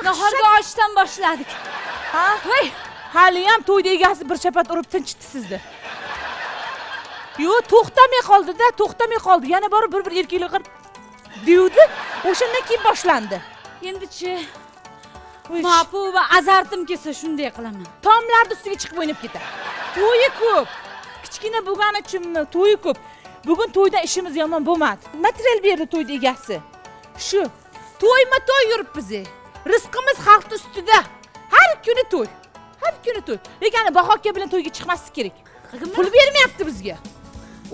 Nahorga ochdan boshladik. Ha? Voy, Hali ham to'yda egasi bir chapat urib tinchitdi sizni. Yo, to'xtamay qoldi. Yana borib bir erkaklar qilib deydi. O'shandan keyin boshlandi. endi-chi Mapu va azartim kelsa shunday qilaman. Tomlarning ustiga chiqib o'ynab ketadi. To'yi ko'p. Kichkina bo'lgani uchunmi to'yi ko'p. Bugun to'ydan ishimiz yomon bo'lmadi. Material berdi to'yda egasi. Shu to'y yuribmiz. Rizqimiz xalqning ustida. Har kuni to'y. Lekin Bahoka bilan to'yga chiqmaslik kerak. Pul bermayapti bizga.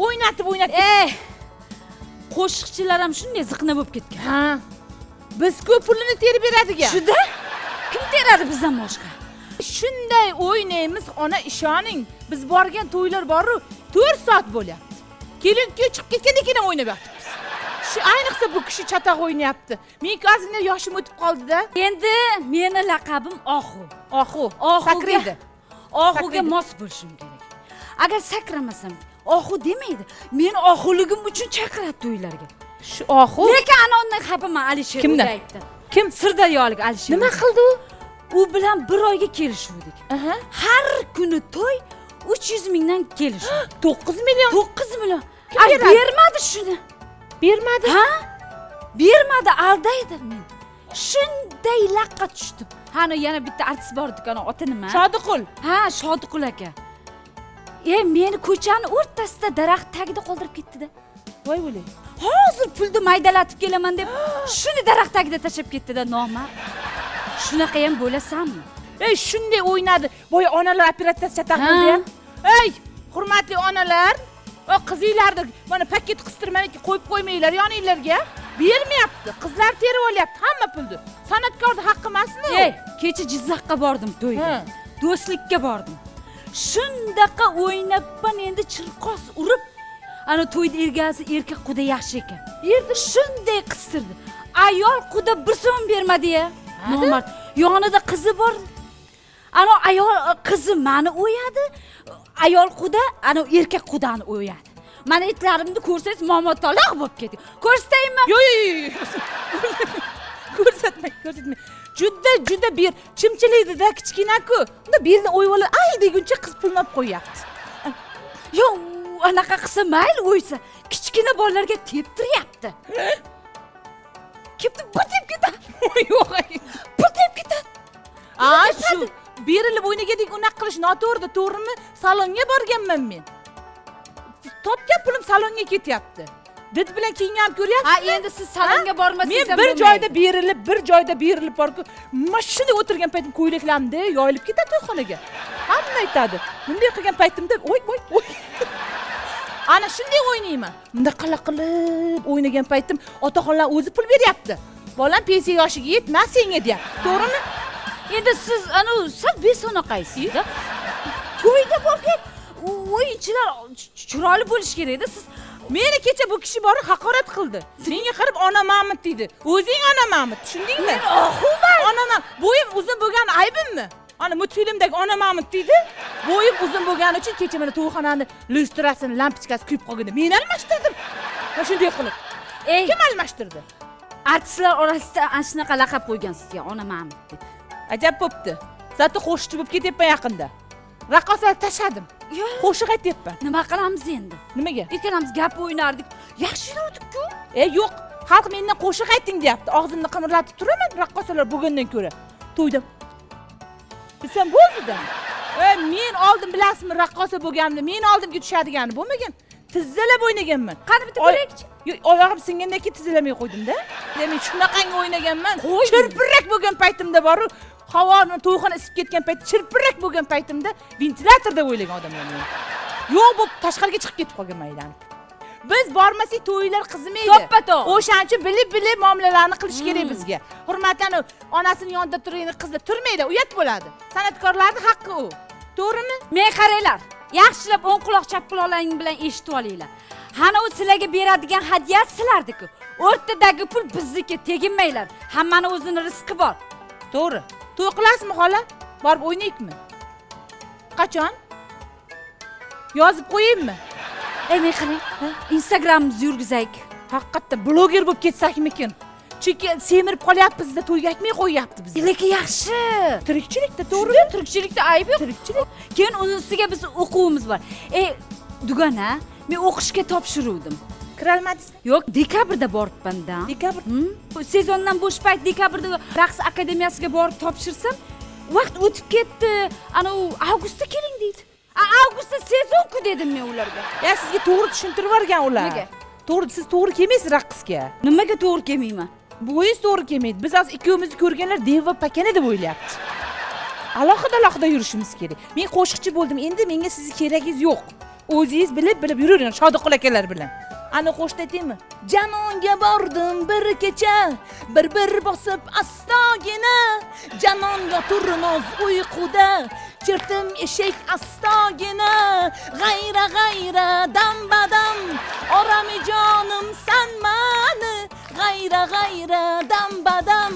O'ynatib. Qo'shiqchilar ham shunday ziqna bo'lib ketgan. Ha. Biz ko'p pulini terib beradigan. Shuda? Kim teradi bizdan boshqa? Shunday o'ynaymiz, ona ishoning. Biz borgan to'ylar bor-ku, 4 soat bo'lyapti. Kelin-kuyov chiqib ketgandan keyin o'ynab yotibmiz. Shu ayniqsa bu kishi chatoq o'ynayapti. Men ozgina yoshim o'tib qoldi-da. Endi meni laqabim Oxu. Sakraydi. Oxuga mos bo'lishim kerak. Agar sakramasam, Oxu demaydi. Men oxuligim uchun chaqiradi to'ylarga. Shu Oxu. Lekin ana undan xafaman Alisher Kimdan? aytdi. Kim? Sirdaryolik Alisher. Nima qildi u? U bilan bir oyga kelishuvdik. Har kuni to'y 300 mingdan kelishdi. 9 million. 9 million. Kim Ay, beradi? bermadi shuni. Bermadi. Ha? Bermadi, aldaydi men. Shunday laqqa tushdim. Hani yana bitta artist bor ekan, oti nima? Shodiqul. Ha, Shodiqul aka. Meni ko'chani o'rtasida daraxt tagida qoldirib ketdi-da. Voy o'lay. Hozir pulni maydalatib kelaman deb shuni daraxt tagida tashlab ketdi-da, nomard. Shunaqa ham bo'lasanmi? Shunday o'ynadi. Boya onalar operatsiyasi chatoq bo'ldi ham. Hurmatli onalar, qizinglarni mana paket qistirmaniki qo'yib qo'ymanglar yoninglarga. Bermayapti. Qizlar terib olyapti hamma pulni. San'atkorning haqqi emasmi? Kecha Jizzaxga bordim to'yga. Do'stlikka bordim. Shundaqa o'ynabman, endi chirqos urib, ana to'yda erkak quda yaxshi ekan. Yerda shunday qistirdi. Ayol quda bir so'm bermadi-ya. Nomard. Yonida qizi bor. Ana ayol qizi meni o'yadi. Ayol quda ana erkak qudani o'yadi. Mana itlarimni ko'rsangiz momotaloq bo'lib ketdi. Ko'rsataymi? Yo'q. Ko'rsatmang. Juda bir chimchilaydi-da, kichkina-ku. Unda birni o'yvolib, ay deguncha qiz pulni olib qo'yapti. Yo'q, anaqa qilsa mayli o'ysa, kichkina bolalarga teptiryapti. Kimni butib ketadi? Yo'q. Butib ketadi. Shu berilib o'ynagandik unaqa qilish noto'g'ri, to'g'rimi? Salonga borganman men. Topgan pulim salonga ketyapti. Did bilan kiyingan ko'ryapsizmi? Endi siz salonga bormasangiz ham men bir joyda berilib borku, mashinada o'tirgan paytim ko'ylaklamda yoyilib ketadi to'yxonaga. Hamma aytadi. Bunday qilgan paytimda voy. Ana shunday o'ynayman. Bunda qilib o'ynagan paytim otaxonlar o'zi pul beryapti. Bolam pensiya yoshiga yetmas senga deyapti. To'g'rimi? Endi siz sal beso'naqaysiz-da. To'yda borgan o'yinchilar chiroyli bo'lish kerak-da. Siz meni kecha bu kishi borib haqorat qildi. Menga qarab ona Mahmud dedi. O'zing ona Mahmud, tushundingmi? Men Oxuman. Ona bo'yim uzun bo'lgani aybimmi? Ana multfilmdagi ona Mahmud dedi. Bo'yim uzun bo'lgani uchun kecha mana to'yxonani lyustrasini, lampochkasi kuyib qolganda men almashtirdim. Mana shunday qilib. Kim almashtirdi? Artistlar orasida ana shunaqa laqab qo'ygan sizga, ona Mahmud deb. Ajab bo'pti. Zato qo'shiqchi bo'lib ketyapman yaqinda. Raqqosalar tashadim. Qo'shiq aytyapman. Nima qilamiz endi? Nimaga? Ikkalamiz gap o'ynardik. Yaxshi yurdik-ku. Yo'q, xalq mendan qo'shiq ayting deyapti. Og'zimni qimirlatib turaman raqqosalar bo'lgandan ko'ra. To'yda. Desam bo'ldi-da. Men oldin bilasizmi raqqosa bo'lganimni, men oldimga tushadigani bo'lmagan. Tizzalab o'ynaganman. Qani bitta ko'raychi. Oyog'im singandan keyin tizzalamay qo'ydim-da. Men shunaqangi o'ynaganman. Chirpirak bo'lgan paytimda boru, havoni to'yxona isib ketgan payt, chirpirak bo'lgan paytimda ventilyatorda o'ylagan odamman. Yo'q, bu tashqariga chiqib ketib qolgan aylanib. Biz bormasak to'ylar qizimaydi. To'ppa-to'p. O'shancha bilib muomalalarni qilish kerak bizga. Hurmatdan onasining yonida turgan qizlar turmaydi, uyat bo'ladi. San'atkorlarning haqqi u. To'g'rimi? Men qaranglar. Yaxshilab o'ng quloq chap quloqlaring bilan eshitib olinglar. Hana u sizlarga beradigan hadya sizlardi-ku. O'rtadagi pul bizniki, teginmanglar. Hammaning o'zining rizqi bor. To'g'ri. To'y qilasizmi xola? Borib o'ynaykmi? Qachon? Yozib qo'yaymi? Men qarang, Instagramimizni yurgizaylik. Haqiqatdan bloger bo'lib ketsakmikin? Chunki semirib qolyapmiz-da, to'yga aytmay qo'yyapti bizga. Lekin yaxshi. Tirikchilikda to'g'ri. Tirikchilikda ayb yo'q. Tirikchilik. Keyin uni ustiga biz o'quvimiz bor. Dugana, men o'qishga topshiruvdim. Kirolmadingiz. Yo'q, dekabrda boribman-da. Dekabr. Sezondan bo'sh payt dekabrda raqs akademiyasiga borib topshirsam, vaqt o'tib ketdi. Ana u avgustda keling deydi. Avgustda sezon-ku dedim men ularga. Ya sizga to'g'ri tushuntirib yuborgan ular. Nega? To'g'ri, siz to'g'ri kelmaysiz raqsga. Nimaga to'g'ri kelmayman? Bo'yingiz to'g'ri kelmaydi. Biz hozir ikkovimizni ko'rganlar dev va pakana deb o'ylayapti. Alohida yurishimiz kerak. Men qo'shiqchi bo'ldim. Endi menga sizni keragingiz yo'q. O'zingiz bilib yuravering Shodiqul akalar bilan. Ana qo'shiq aytaymi? Janonga bordim bir kecha, bir bosib astogina. Janon yoturnoz uyquda, chertim eshak astogina. G'ayra dam-badam, orami jonim san mani. G'ayra dam-badam,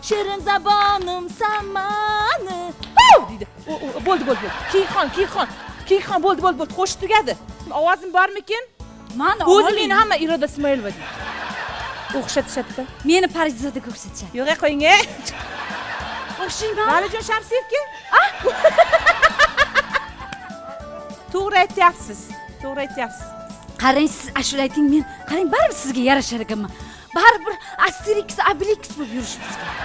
shirin zabonim san mani. Deydi. Bo'ldi. Kiyxon bo'ldi. Qo'shiq tugadi. Ovozim bormikin? Mana o'zi meni hamma Iroda Ismoilova deydi. O'xshatishadi. Meni Parizada ko'rsatishadi. Yo'q, qo'ying. O'xshayman. Valijon Shamsiyevga? To'g'ri aytyapsiz. Qarang, siz ashula ayting, men qarang baribir sizga yarashar ekanman. Baribir Asterix, Obelix bo'lib yurishimiz kerak.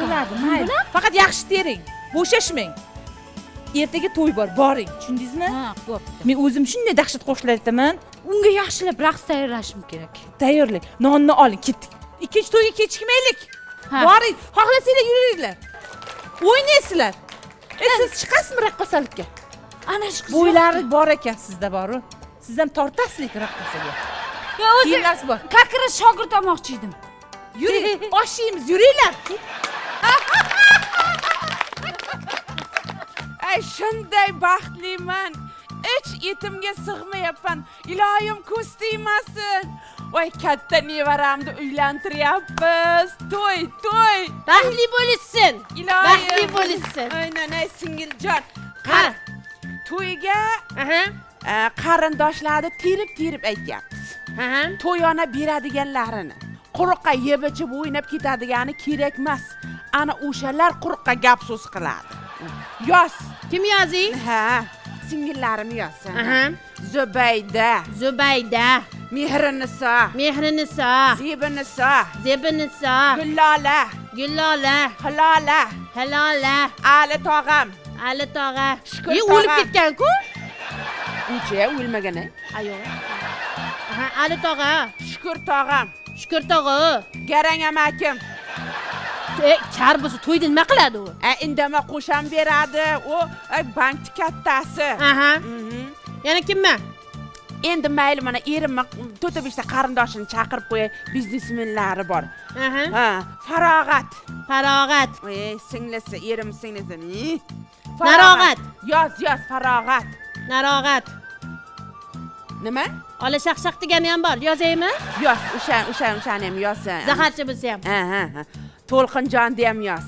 Bo'ladi, mayli. Faqat yaxshi tering. Bo'shashmang. Ertaga to'y bor, boring. Tushundingizmi? Ha, bo'pti. Men o'zim shunday dahshat qo'shiqlar aytaman. Unga yaxshilab raqs tayyorlashim kerak. Tayyorlang. Nonni oling, ketdik. Ikkinchi to'yga kechikmaylik. Boring, xohlasanglar yuringlar. O'ynaysizlar. Siz chiqasizmi raqqosalikka? Ana shu Bo'ylari bor ekan sizda boru. Siz ham tortasizlik raqqosaga. Yo, o'zi Kiyimlarsiz bor. kakira shogird olmoqchi edim. Yuring, oshiymiz, yuringlar. Ay shunday baxtliman. Ich etimga sig'mayapman. Ilohim ko'z tegmasin. Voy katta nevaramni uylantiryapmiz. To'y. Baxtli bo'lishsin. Ilohim. Baxtli bo'lishsin. Aynan ay singiljon. Qara. To'yga Aha. qarindoshlarni terib aytyapmiz. Aha. To'yona beradiganlarini. Quruqqa yeb ichib o'ynab ketadigani kerak emas. Ana o'shalar quruqqa gap so'z qiladi. Yoz. Kim yozing? Ha, singillarim yozsin. Aha. Zubayda, Mehriniso, Zebiniso, Gullola, Hilola, Ali tog'am, Shukur o'lib tog'a. ketgan-ku? Uncha o'lmagan. Ayo. Aha, Ali tog'a, Shukur tog'am, Shukur tog'a. Garang amakim. Char bo'lsa to'yda nima qiladi u? Indama qo'sham beradi. U bankni kattasi. Aha. Yana kimman? Endi mayli, mana erimni 4-5 ta qarindoshini chaqirib qo'yay, biznesmenlari bor. Aha. Ha, Farog'at. Farog'at. Singlisi, erim singlisi. Narog'at. Yoz, Farog'at. Narog'at. Nima? Ola shaqshaq degani ham bor. Yozaymi? Yoz, o'shani ham yozsan. Zaharchi bo'lsa ham. Ha. To'lqinjonni ham yoz.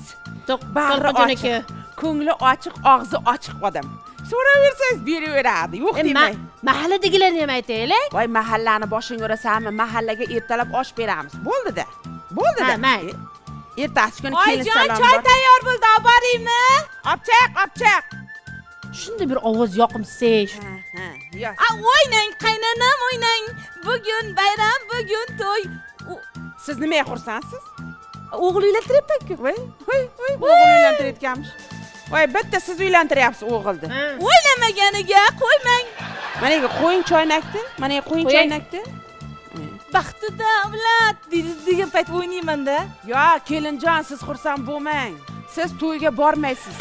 Bag'ri To'lqinjoniki. ochiq, ko'ngli ochiq, og'zi ochiq odam. So'raversangiz beraveradi. Yo'q demang. Mahalladagilarni ham aytaylik. Voy, mahallani boshing urasanmi? Mahallaga ertalab osh beramiz. Bo'ldi-da. Ha, mayli. Ertasi kuni kelin Oyjon, salom choy bor. tayyor bo'ldi, olib boraymi? Obchaq. Shunda bir ovoz yoqimsiz. Ha, yoz. O'ynang, qaynonam, o'ynang. Bugun bayram, bugun to'y. Siz nimaga xursandsiz? O'g'il uylantiryapman-ku. Voy, o'g'il uylantirayotganmish. Voy, bitta siz uylantiryapsiz o'g'ilni. O'ylamaganiga qo'ymang. Mana qo'ying choynakni. Baxti davlat degan payt o'ynayman-da. Yo, kelinjon, siz xursand bo'lmang. Siz to'yga bormaysiz.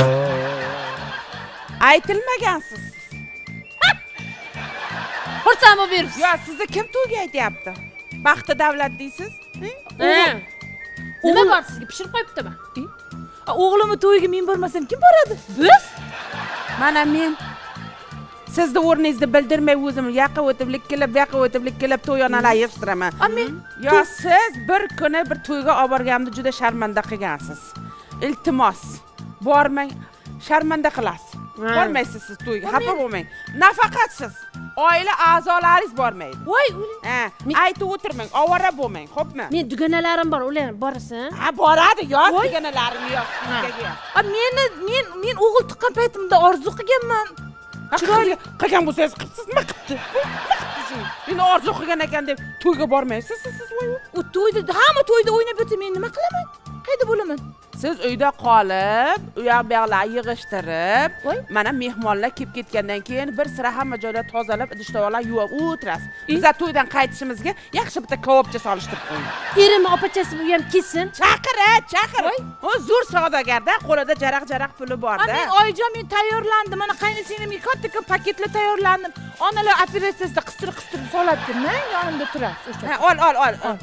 Aytilmagansiz. Xursand bo'lib yuribsiz. Yo, sizni kim to'yga aytyapti? Baxti davlat deysiz? Nima bor sizga? Pishirib qo'yibdiman. O'g'limni to'yiga men bormasam kim boradi? Biz? Mana men sizni o'rningizni bildirmay o'zim yoqqa o'tib likkilab to'yonalar yig'ishtiraman. Yo, siz bir kuni bir to'yga olib borganimda juda sharmanda qilgansiz. Iltimos, bormang, sharmanda qilasiz. Bormaysiz siz to'yga, xafa bo'lmang. Nafaqatsiz. oila a'zolaringiz bormaydi. voy Ha, aytib o'tirmang, ovora bo'lmang, xo'pmi? Men dugonalarim bor, ular borasan. Ha, boradi, yoz deganlarim yoz sizga. men o'g'il tuqqan paytimda orzu qilganman. Chiroyli qilgan bo'lsangiz qilibsizmi? Qilibdi. Meni orzu qilgan ekan deb to'yga bormaysiz, siz voy. U hamma to'yda o'ynab o'tsa men nima qilaman? Qayda bo'laman? Siz uyda qolib, u yoq bu yoqlarni yig'ishtirib, Voy. mana mehmonlar kelib ketgandan keyin bir sira hamma joyda tozalab, idish-tovoqlar yuvib o'tirasiz. Biz to'ydan qaytishimizga yaxshi bitta kavobcha solishtirib qo'ying. Erim opachasi bu ham ketsin. Chaqir. O zo'r savdogarda, qo'lida jaraq puli bor-da. Men oyijon men tayyorlandim. Mana qaynasinglimga katta paketlar tayyorlandim. Onalar operatsiyasida qistirib solibdi-da, yonimda turasiz. Ha, ol.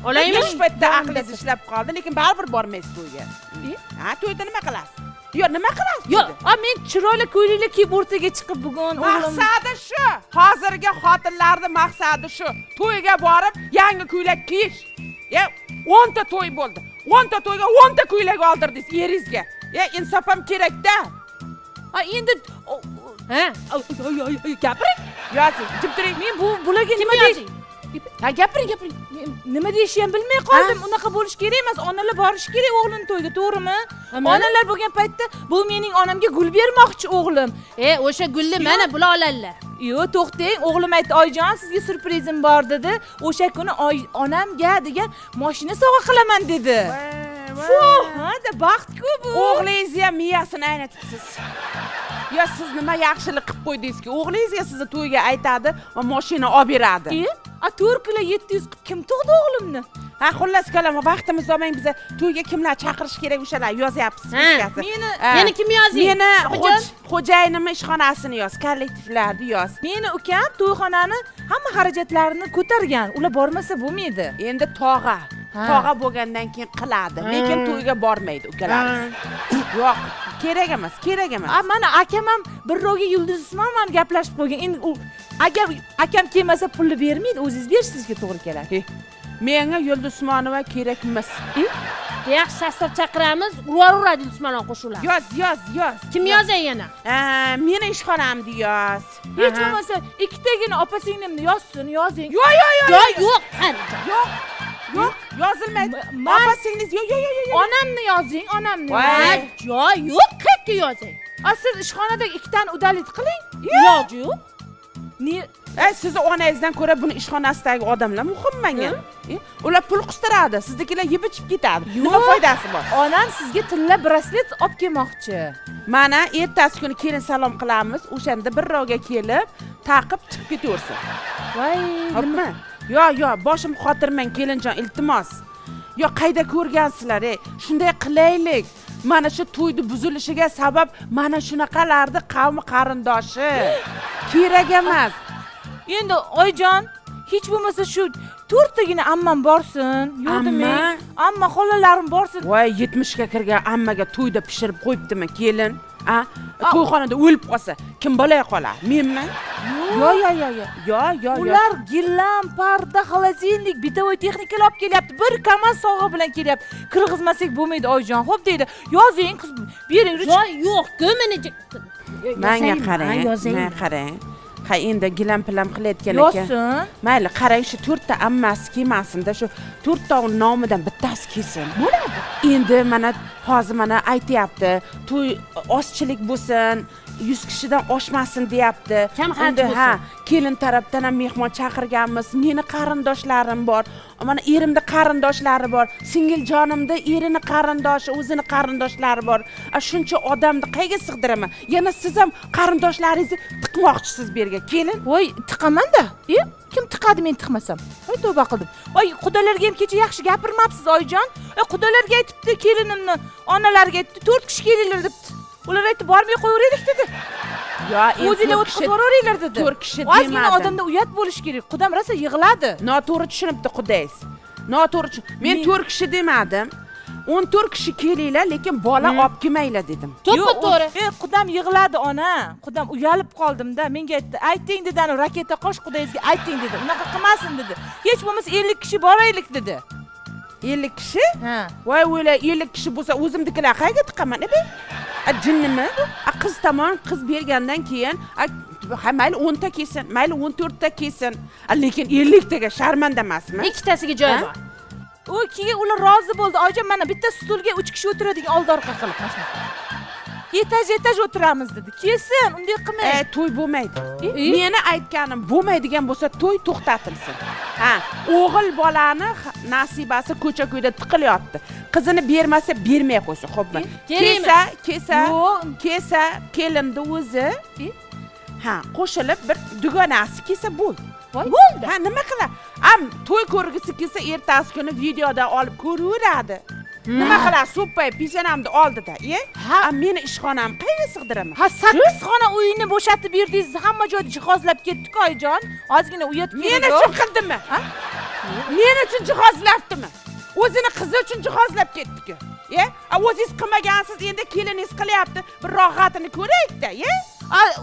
Olaymi? Yosh paytda aqlingiz ishlab qoldi, lekin baribir bormaysiz to'yga. Ha, to'yda nima qilasiz? Nima qilasiz? Yo'q, men chiroyli ko'ylaklar kiyib o'rtaga chiqib bugun o'g'lim. Maqsadi shu. Hozirgi xotinlarning maqsadi shu. To'yga borib, yangi ko'ylak kiyish. 10 ta to'y bo'ldi. 10 ta to'yga 10 ta ko'ylak oldirdingiz eringizga. Insof ham kerak-da. Endi Ha? gapiring. Yozing, jim turing. Men bularga nima yozing? Ha, gapiring. Nima deyishni ham bilmay qoldim. Unaqa bo'lish kerak emas. Onalar borish kerak o'g'lim to'yga, to'g'rimi? Onalar bo'lgan paytda bu mening onamga gul bermoqchi o'g'lim. O'sha gulni mana bular oladilar. Yo'q, to'xtang. O'g'lim aytdi, "Oyjon, sizga surprizim bor" dedi. O'sha kuni onamga degan mashina sovg'a qilaman dedi. Hada baxt-ku bu. O'g'lingizni ham miyasini aynatibsiz. Yo, siz nima yaxshilik qilib qo'ydingizki, o'g'lingizga sizni to'yga aytadi va mashina olib beradi. 4 kilo 700 kim tug'di o'g'limni? Ha, xullas kalom, vaqtimiz olmang, biza to'yga kimlar chaqirish kerak o'shalar yozyapsiz bizga. Meni kim yozing? Meni xo'jayinimning ishxonasini yoz, kollektivlarni yoz. Meni ukam to'yxonani hamma xarajatlarini ko'targan. Ular bormasa bo'lmaydi. Endi tog'a bo'lgandan keyin qiladi, lekin to'yga bormaydi ukalaringiz. Yo'q, kerak emas. Mana akam ham birrovga Yulduz Usmonovani gaplashib qo'ygan. Endi agar akam kelmasa pulni bermaydi, o'zingiz berishingizga to'g'ri keladi. Menga Yulduz Usmonova kerak emas. Yaxshi shaxslar chaqiramiz, uradi Usmonov qo'shuvlar. Yoz. Kim yozay yana? Meni ishxonamni yoz. Hech bo'lmasa ikkitagina opa-singlimni yozsin, yozing. Yo'q. Yo'q, yozilmaydi. Opa-singlingiz yo'q. Onamni yozing, onamni. Yo'q, qayerga yozay? Siz ishxonada ikkitani udalit qiling. Yo'q. Sizni onangizdan ko'ra buni ishxonasidagi odamlar muhim menga. Ular pul qistiradi, siznikilar yeb ichib ketadi. Nima foydasi bor? Onam sizga tilla braslet olib kelmoqchi. Mana ertasi kuni kelin salom qilamiz, o'shanda birrovga kelib, taqib chiqib ketaversin. Voy, nima? Yo'q, boshim xotirmang kelinjon, iltimos. Qayda ko'rgansizlar, shunday qilaylik. Mana shu to'yni buzilishiga sabab mana shunaqalardi qavmi qarindoshi. Kerak emas. Endi oyjon, hech bo'lmasa shu 4 tagina ammam borsin. Yo'qmi? Amma xolalarim borsin. Voy, 70 ga kirgan ammaga to'yda pishirib qo'yibdimi kelin? To'yxonada o'lib qolsa, kim bo'lay qolar? Menmi? Yo'q. Ular gillam, parda, xolodilnik, bitovoy texnikalar olib kelyapti. Bir kamaz sog'i bilan kelyapti. Kirgizmasak bo'lmaydi oyjon. Xo'p deydi. Yozing, qiz, bering. Yo'q, meni menga qarang. Ha, endi gilam-pilam qilayotgan ekan. Yozsin. Mayli, qarang, shu 4 ta ammasi kelmasin-da, shu 4 ta nomidan bittasi kelsin. Bo'ladi. Endi mana hozir mana aytayapti, to'y ozchilik bo'lsin, 100 kishidan oshmasin deyapti. Endi kelin tarafdan ham mehmon chaqirganmiz. Meni qarindoshlarim bor. Mana erimda qarindoshlari bor. Singiljonimda erini qarindoshi, o'zini qarindoshlari bor. Shuncha odamni qayga sig'diraman? Yana siz ham qarindoshlaringizni tiqmoqchisiz bu yerga. Kelin. Voy, tiqaman-da. Kim tiqadi men tiqmasam? Voy, tavba qildim. Voy, xudolarga ham kecha yaxshi gapirmabsiz oyjon. Xudolarga aytibdi kelinimni, onalarga aytdi, 4 kishi kelinglar debdi. Ular aytdi, bormay qo'yaveraylik dedi. O'zinglar o'tkazvoraveringlar dedi. 4 kishi demadi. Ozgina odamda uyat bo'lish kerak. Qudam rosa yig'ladi. Noto'g'ri tushunibdi qudangiz. Men 4 kishi demadim. 14 kishi kelinglar, lekin bola olib kelmanglar dedim. To'g'ri. Qudam yig'ladi ona. Qudam uyalib qoldim-da. Menga aytdi, ayting dedi, ana raketa qo'sh qudangizga ayting dedi. Unaqa qilmasin dedi. Hech bo'lmasa 50 kishi boraylik dedi. 50 kishi? Voy, o'yla 50 kishi bo'lsa o'zimnikilar qayerga tiqaman? Jinnimi? Qiz tomon qiz bergandan keyin mayli 10 ta kelsin, mayli 14 ta kelsin. Lekin 50 taga sharmanda emasmi? Ikkitasiga joy Ha? bor. U keyin ular rozi bo'ldi. Oyijon, mana bitta stulga 3 kishi o'tiradigan oldi orqa qilib mana. Etaj o'tiramiz dedi. Kelsin, unday qilmang. To'y bo'lmaydi. Meni aytganim bo'lmaydigan bo'lsa, to'y to'xtatilsin. Ha, o'g'il bolani nasibasi ko'cha-ko'yda tiqilyapti. Qizini bermasa, bermay qo'ysin, xo'pmi? Kelsa, kelinni o'zi ha, qo'shilib bir dugonasi kelsa bo'ldi. Bo'ldi. Ha, nima qiladi? To'y ko'rgisi kelsa, ertasi kuni videoda olib ko'raveradi. Nima qiladi? So'ppay pijamamni oldida, meni ishxonam qayerga sig'diraman? Ha, 8 xona uyini bo'shatib berdingiz, hamma joyni jihozlab ketdik, oyijon. Ozgina uyat kerak. Meni uchun qildimi? Meni uchun jihozlabdimi? O'zini qizi uchun jihozlab ketdi-ku. O'zingiz qilmagansiz, endi keliningiz qilyapti. Bir rohatini ko'raylik-da,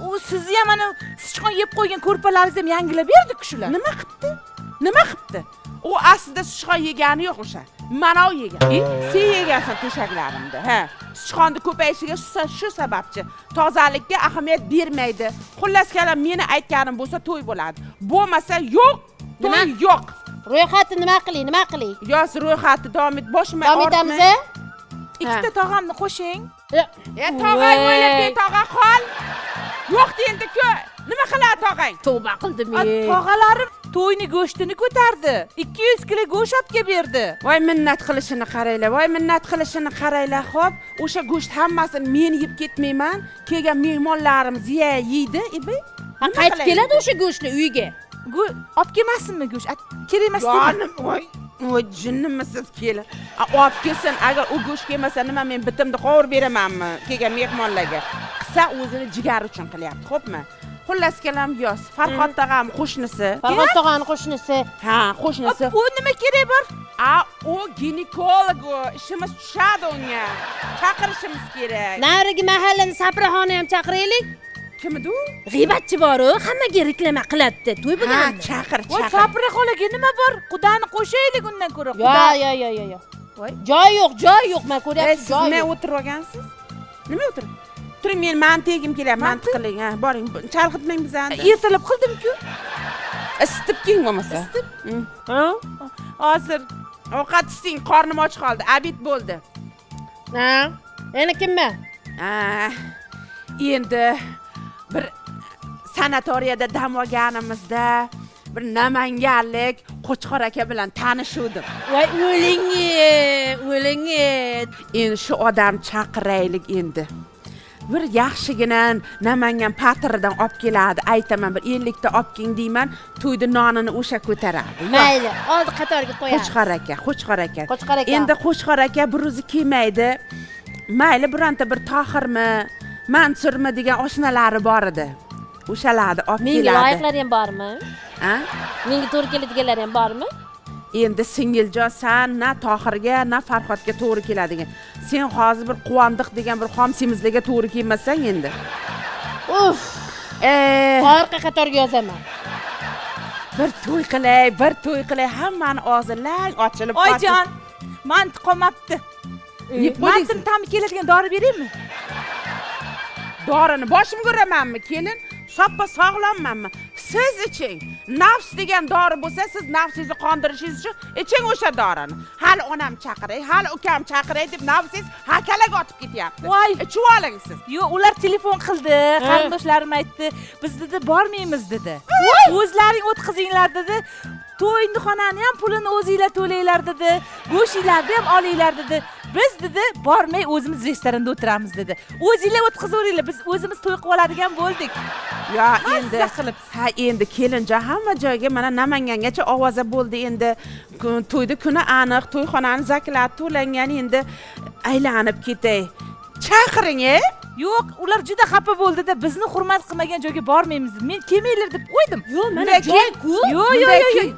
U sizni ham mana sichqon yeb qo'ygan ko'rpalaringizni ham yangilab berdik shular. Nima qilibdi? Nima qilibdi? U aslida sichqon yegani yo'q o'sha. Mana u yegan. Sen yegansan to'shaklarimda. Ha, sichqonni ko'payishiga shu sababchi. Tozalikka ahamiyat bermaydi. Xullas kalom, meni aytganim bo'lsa to'y bo'ladi. Bo'lmasa yo'q, to'y yo'q. Ro'yxatni nima qiling? Yoz ro'yxatni davom et, boshimga Davom etamiz. Ikkita tog'amni qo'shing. Tog'ang o'ylab tog'a qol. Yo'q endi-ku. Nima qiladi tog'ang? Tavba qildim. Tog'alarim to'yni go'shtini ko'tardi. 200 kilo go'sht olib kelib berdi. Voy minnat qilishini qaranglar, xo'p. O'sha go'sht hammasini men yeb ketmayman. Kelgan mehmonlarimiz yeydi, Qaytib keladi o'sha go'shtni uyga. Olib kelmasinmi go'sht? Kerak emas dedi. Jonim, voy jinnimisiz kelin. Olib kelsin, agar u go'sht kelmasa nima, men bitimni qovurib beramanmi kelgan mehmonlarga? Qisa o'zini jigari uchun qilyapti, xo'pmi? Xullas kalom yoz. Farhod tog'am qo'shnisi. Farhod tog'ani qo'shnisi. Ha, qo'shnisi. U nima kerak bor? U ginekolog, ishimiz tushadi unga. Chaqirishimiz kerak. Narigi mahallani Sapraxonni ham chaqiraylik. Kim edi u? G'iybatchi bor-u, hammaga reklama qiladi. To'y Ha, bo'lganda. chaqir. Voy, Sabri xolaga nima bor? Qudani qo'shaylik undan ko'ra. Yo. Joy yo'q, men ko'ryapman, Siz joy nima yo'q. o'tirib olgansiz? Nima o'tirib? Turing, men mantigim kelyapti, mantiq qiling, ha, boring, chalg'itmang bizani. Ertalab qildim-ku. Isitib king bo'lmasa. Ha? Hozir Ovqat isting, qornim och qoldi, abid bo'ldi. Ha? Endi kimman? Endi bir sanatoriyada dam olganimizda bir namanganlik Qo'chqor aka bilan tanishuvdim. Voy o'lingi. Endi shu odam chaqiraylik endi. Bir yaxshigina Namangan patridan olib keladi, aytaman, bir 50 ta olib king deyman, to'yda nonini o'sha ko'taradi. Mayli, oldi qatorga qo'yamiz. Qo'chqor aka. Qo'chqor aka. Endi Qo'chqor aka bir o'zi kelmaydi. Mayli, bironta bir Tohirmi, Mansurmi degan oshnalari bor edi. O'shalarni olib keladi. Menga loyiqlari ham bormi? Ha? Menga to'g'ri keladiganlar ham bormi? Endi singiljon, san na Tohirga, na Farhodga to'g'ri keladigan. Sen hozir bir Quvondiq degan bir xom semizlarga to'g'ri kelmasang endi. Uf. Orqa qatorga yozaman. Bir to'y qilay, hammani og'zilang ochilib qolsin. Oyjon, mantiq qolmabdi. Mantim ta'mi keladigan dori beraymi? Dorini boshimga uramanmi, kelin? Soppa sog'lommanmi? Siz iching. Nafs degan dori bo'lsa, siz nafsingizni qondirishingiz uchun iching o'sha dorini. Hali onam chaqiray, hali ukam chaqiray deb nafsingiz hakalaga otib ketyapti. Voy, ichib oling siz. Yo'q, ular telefon qildi, qarindoshlarim aytdi, biz dedi bormaymiz dedi. O'zlaring o'tkazinglar dedi. To'yni xonani ham pulini o'zingizlar to'langlar dedi. Go'shinglarni ham olinglar dedi. Biz dedi bormay o'zimiz restoranda o'tiramiz dedi. O'zingizlar o'tkazaveringlar, biz o'zimiz to'y qilib oladigan bo'ldik. Ya endi kelinja hamma joyga mana Namangangacha ovoza bo'ldi endi. To'yda kuni aniq, to'yxonani zaklab to'langan, endi aylanib ketay. Chaqiring, Yo'q, ular juda xafa bo'ldi-da, bizni hurmat qilmagan joyga bormaymiz. Men kelmanglar deb qo'ydim. Yo'q, mana joy-ku. Yo'q.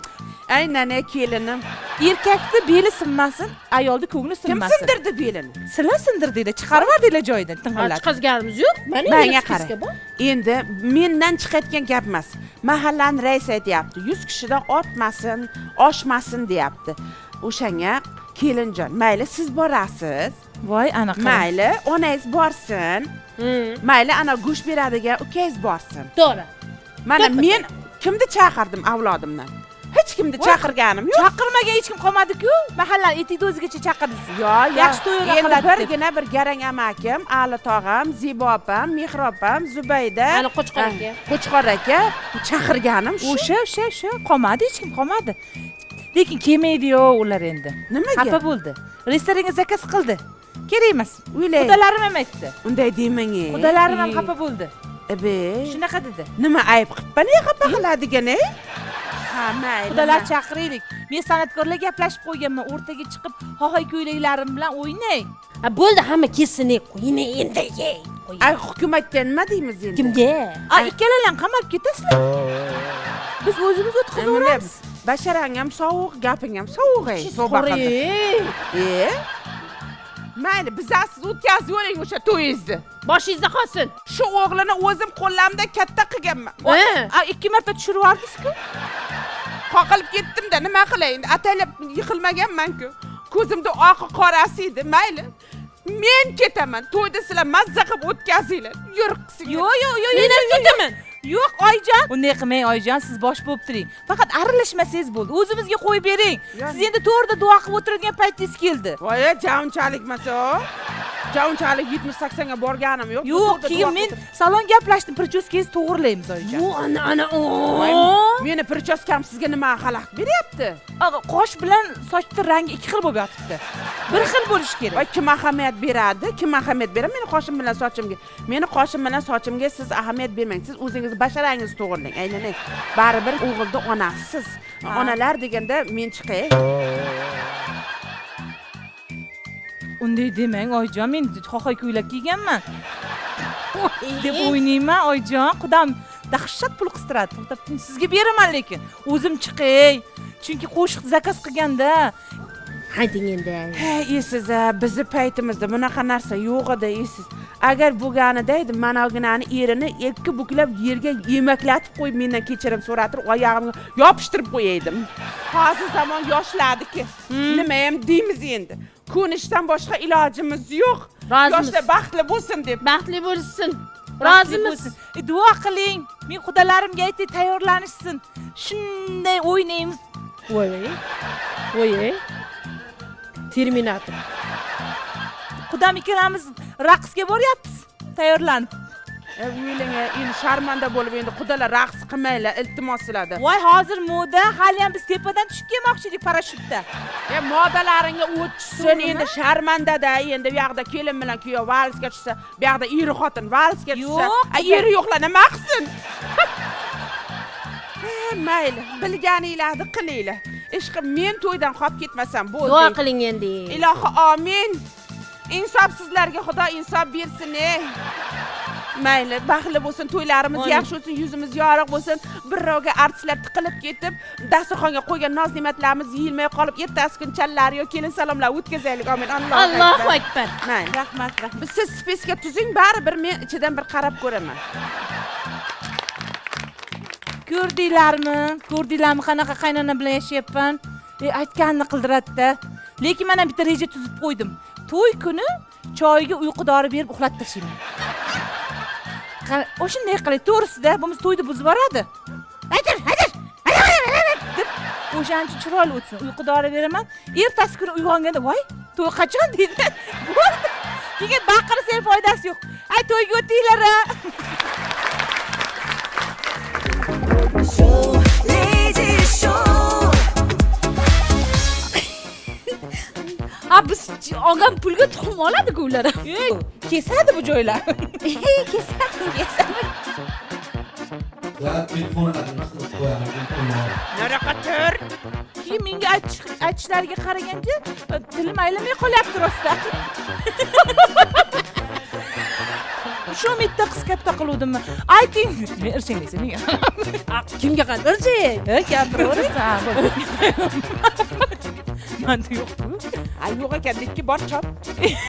Aynan kelinim. Erkakni beli sinmasin, ayolni ko'ngli Kim sinmasin. sindirdi belini? Sizlar sindirdinglar, chiqarib yubordinglar joyidan, ting'illab. Chiqazganimiz yo'q. Menga qarang. Endi mendan chiqayotgan gap emas. Mahallani raisi aytayapti, 100 kishidan oshmasin deyapti. O'shanga kelinjon, mayli siz borasiz. voy anaqa mayli onangiz borsin, mayli ana go'sht beradigan ukangiz borsin. to'g'ri. Mana men kimni chaqirdim avlodimdan? Hech kimni chaqirganim yo'q. chaqirmagan hech kim qolmadi-ku. Mahalla etikni o'zigacha chaqirdi. Yaxshi to'ylar endi qiladi deb. birgina bir garang amakim, Ali tog'am, Zibo opam, Mehrob opam, Zubayda, Ana Qo'chqor aka. Qo'chqor aka chaqirganim shu. O'sha qolmadi, hech kim qolmadi. Lekin kelmaydi-yu ular endi. Nimaga? Xafa bo'ldi. Restoranga zakaz qildi. Kerak emas. O'ylay. Xudolarim ham aytdi. Unday demang. Xudolarim ham xafa bo'ldi. Ebe. Shunaqa dedi. Nima ayb qilibman? Ne xafa qiladigan-e? Ha, mayli. Xudolar chaqiraylik. Men san'atkorlar gaplashib qo'yganman. O'rtaga chiqib, hohoy ko'ylaklarim bilan o'ynang. Bo'ldi, hamma kesini qo'yini endi ye. Ay, hukumatga nima deymiz endi? Kimga? Ikkalalang qamalib ketasizlar. Biz o'zimiz o'tkazaveramiz. Basharang ham sovuq, gaping ham sovuq ey. Mayli, bizasiz o'tkazib yuring o'sha to'yingizni. Boshingizda qolsin. Shu o'g'lini o'zim qo'llamda katta qilganman. 2 marta tushirib yubordingiz-ku. Qoqilib ketdim-da, nima qilay endi? Ataylab yiqilmaganman-ku. Ko'zimda oqi qorasi edi, mayli. Men ketaman. To'yda sizlar mazza qilib o'tkazinglar. Yur qising. Yo'q. Men ham ketaman. Yo'q, Oyjon. Unday qilmang, Oyjon, siz bosh bo'lib turing. Faqat aralashmasangiz bo'ldi. O'zimizga qo'yib bering. Siz endi to'g'rida duo qilib o'tiradigan paytingiz keldi. Voy, javunchalikmasa. Javunchalik 70-80 ga borganim yo'q. Yo'q, keyin men salon gaplashdim, prichoskangizni to'g'rilaymiz, Oyjon. Bu ana. Meni prichoskam sizga nima xalaqit beryapti? Qosh bilan sochning rangi ikki xil bo'lib yotibdi. Bir xil bo'lishi kerak. Voy, kim ahamiyat beradi? Kim ahamiyat beradi meni qoshim bilan sochimga? Meni qoshim bilan sochimga siz ahamiyat bermang. Siz o'zingiz basharangizni to'g'rilang. Aylanay. Baribir o'g'ilda onasiz. Onalar deganda men chiqay. Unday demang, Oyjon, men xohoy ko'ylak kiyganman. deb o'ynayman, Oyjon. Qudam dahshat pul qistiradi. To'xtab, sizga beraman lekin. O'zim chiqay. Chunki qo'shiq zakaz qilganda Hayding endi. Esiz, bizni paytimizda bunaqa narsa yo'q edi, esiz. Agar bo'lganida edi, managinani erini ikki buklab yerga yemaklatib qo'yib, mendan kechirim so'ratirib, oyog'imga yopishtirib qo'yaydim. Hozir zamon yoshladiki, nima ham deymiz endi? Ko'nishdan boshqa ilojimiz yo'q. Yoshlar baxtli bo'lsin deb. Baxtli bo'lsin. Rozimiz. Duo qiling. Men xudolarimga aytay, tayyorlanishsin. Shunday o'ynaymiz. Voy. Terminator. Qudam ikkalamiz raqsga boryapmiz. Tayyorlanib. O'ylang, endi sharmanda bo'lib endi xudolar raqs qilmaylar, iltimos sizlarda. Voy, hozir moda, hali ham biz tepadan tushib kelmoqchidik parashyutda. Modalaringga o'tsin endi sharmandada, endi bu yoqda kelin bilan kuyov valsga tushsa, bu yoqda eri xotin valsga tushsa, eri yo'qlar nima qilsin? Mayli, bilganinglarni qilinglar. Ishqim, men to'ydan qolib ketmasam bo'ldi. Duo qiling endi. Ilohi amin. Insofsizlarga Xudo insof bersin. Mayli, baxtli bo'lsin, to'ylarimiz yaxshi bo'lsin, yuzimiz yorug' bo'lsin. Birovga artistlar tiqilib ketib, dasturxonga qo'ygan noz-ne'matlarimiz yeyilmay qolib, ertasi kun challar yo kelin salomlar o'tkazaylik. Amin. Allohu akbar. Mayli. Rahmat. Siz spesga tuzing, baribir men ichidan bir qarab ko'raman. Ko'rdinglarmi, qanaqa qaynona bilan yashayapman? Aytganini qildiradi-da. Lekin men ham bitta reja tuzib qo'ydim. To'y kuni choyga uyqu dori berib uxlatib tashlayman. O'shanday qilay, to'g'risida, bo'lmasa to'yni buzib yuboradi. Haydir. deb o'shancha chiroyli o'tsin. Uyqu dori beraman. Ertasi kuni uyg'onganda, voy, to'y qachon deydi. Bo'ldi. Keyin baqirsa foydasi yo'q. Ay, to'yga o'tinglar. Biz olgan pulga tuxum oladi-ku ular. Kesadi bu joylar. Kesadi. Naraqa tur. Keyin menga aytishlariga qaraganda tilim aylamay qolyapti rostda. Shu umidda qisqatda qiluvdim. Ayting, men irchanglaysan menga. Kimga qadar irchang? Gapiraverasan. Manda yo'q. Ay, yo'q ekan, ikki bor chop.